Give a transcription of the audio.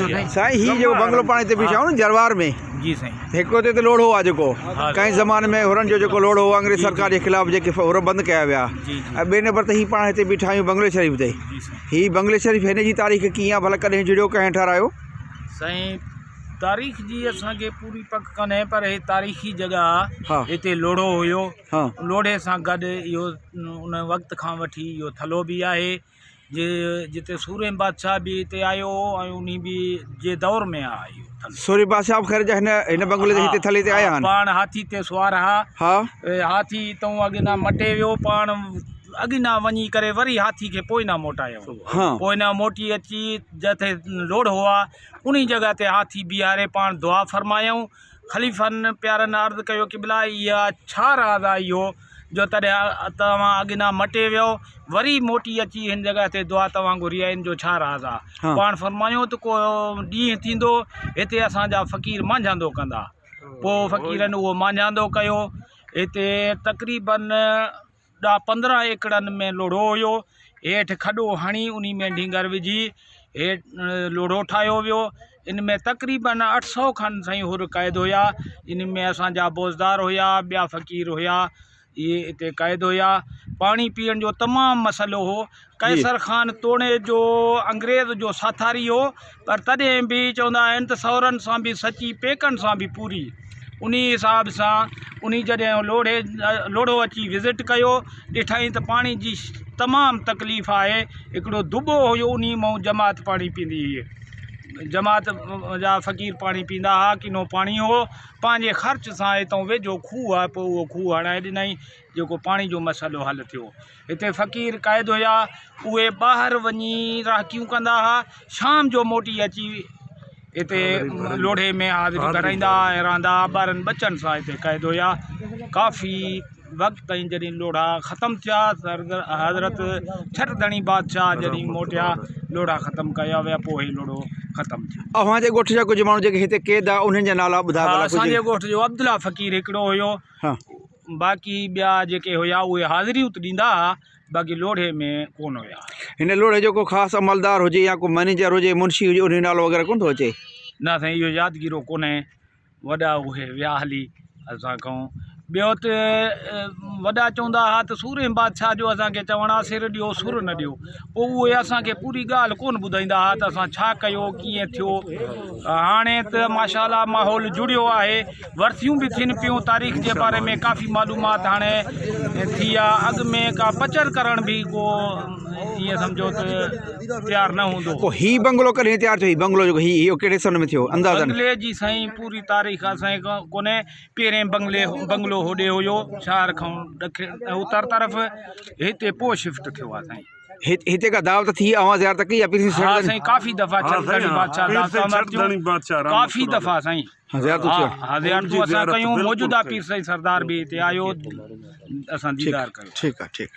साईं ही जो बंगलो पाणी ते बीठा न जरवार में जी साईं हिकिड़ो ते लोड़ो आहे जेको कंहिं ज़माने में हुरनि जो जेको लोड़ो हो अंग्रेज सरकार जे ख़िलाफ़ जेके हुर बंदि कया विया ऐं ॿिए नंबर ते ही पाण हिते बीठा आहियूं बंगले शरीफ़ ते ही बंगले शरीफ़ हिन जी तारीख़ कीअं आहे भला कॾहिं जुड़ियो कंहिं ठारायो साईं तारीख़ जी असांखे पूरी पक कोन्हे पर हे तारीख़ी जगह हिते लोड़ो हुयो लोड़े सां गॾु इहो उन वक़्त खां वठी इहो थलो बि आहे जिते सूर्य बादशाह भी हिते आयो ऐं उन बि जे दौर में आहे इहो सूर्य बादशाह ख़ैर जा हिन बंगले ते हिते थले ते आया आहिनि पाण हाथी ते सुवार हाथी तूं अॻिना मटे वियो पाण अॻिना वञी करे वरी हाथी खे पोइ ना मोटायो पोइ ना मोटी अची जिथे लोड़ हुआ उन जगह ते हाथी बीहारे पाण दुआ फरमायूं ख़लीफ़नि प्यारनि अर्ज़ु कयो कि भला इहा छा राज़ आहे इहो जो तॾहिं तव्हां अॻिना मटे वियो वरी मोटी अची हिन जगह ते दुआ तव्हां घुरी आहिनि जो छा राज़ आहे पाण फरमायूं त को ॾींहुं थींदो हिते असांजा फ़क़ीर मांझांदो कंदा पोइ फ़क़ीरनि उहो मांझांदो कयो हिते तक़रीबन 15 एकड़नि में लोड़ो हुयो हेठि खॾो हणी उन में ढींगर विझी हेठि लोड़ो ठाहियो वियो इन में तक़रीबन 800 खनि साईं हुर क़ैद हुया इन में असांजा बोज़दार हुया ॿिया फ़क़ीर हुया इहे हिते क़ैद हुया पाणी पीअण जो तमामु मसइलो हो कैसर ख़ान तोड़े जो अंग्रेज़ जो साथारी हो पर तॾहिं बि चवंदा आहिनि त सहुरनि सां बि सची पेकनि सां बि पूरी उन हिसाब सां उन जॾहिं लोड़ो अची विज़िट कयो ॾिठईं त पाणी जी तमामु तकलीफ़ आहे हिकिड़ो दुॿो हुयो उन मां जमात पाणी पींदी हुई जमात जा फ़क़ीर पाणी पींदा हुआ किनो पाणी हो पंहिंजे ख़र्च सां हितां वेझो खूह आहे पोइ उहो खूह हणाए ॾिनई जेको पाणी जो मसइलो हल थियो हिते फ़क़ीर क़ैद हुया उहे ॿाहिरि वञी राखियूं कंदा हुआ शाम जो मोटी अची हिते लोढ़े में हाज़िरी कराईंदा ऐं रहंदा ॿारनि बचनि सां हिते क़ैद हुया काफ़ी वक़्त ताईं जॾहिं लोढ़ा ख़तमु थिया हज़रत छठधणी बादशाह जॾहिं मोटिया लोढ़ा ख़तमु कया विया पोइ ही लोड़ो ख़तमु थियो अव्हांजे ॻोठ जा कुझु माण्हू जेके हिते क़ैद आहे उन्हनि जा नाला ॿुधायो असांजे ॻोठ जो अब्दुल्ला फ़क़ीर हिकिड़ो हुयो बाक़ी ॿिया जेके हुया उहे हाज़िरियूं त ॾींदा हुआ बाक़ी लोढ़े में कोन हुया हिन लोढ़े जो को ख़ासि अमलदार हुजे या को मैनेजर हुजे मुंशी हुजे उन नालो वग़ैरह कोन थो अचे न साईं इहो यादगिरो कोन्हे वॾा उहे विया हली असां खां ॿियो त वॾा चवंदा हुआ त सूर्य बादशाह जो असांखे चवण आहे सिर ॾियो सुर न ॾियो पोइ उहे असांखे पूरी ॻाल्हि कोन ॿुधाईंदा हुआ त असां छा कयो कीअं थियो हाणे त माशाअल्लाह माहौल जुड़ियो आहे वर्सियूं बि थियनि पियूं तारीख़ जे बारे में काफ़ी मालूमात हाणे थी आहे अॻु में का पचर करण बि को ईअं सम्झो त तयारु न हूंदो पोइ ही बंगलो कॾहिं तयारु थियो बंगलो जेको इहो कहिड़े सन में थियो अंदाज़ बंगले जी साईं पूरी तारीख़ असांखे कोन्हे पहिरें बंगलो होॾे हुयो शहर खां ॾखिण उत्तर तरफ़ हिते पोइ शिफ्ट थियो आहे साईं हिते का दावत थी अवां ज़ियारत कई हाँ साईं काफ़ी दफ़ा काफ़ी दफ़ा साईं ज़ियारतूं असां कयूं मौजूदा पीर साईं सरदार बि हिते आयो असां दीदार कयो ठीकु आहे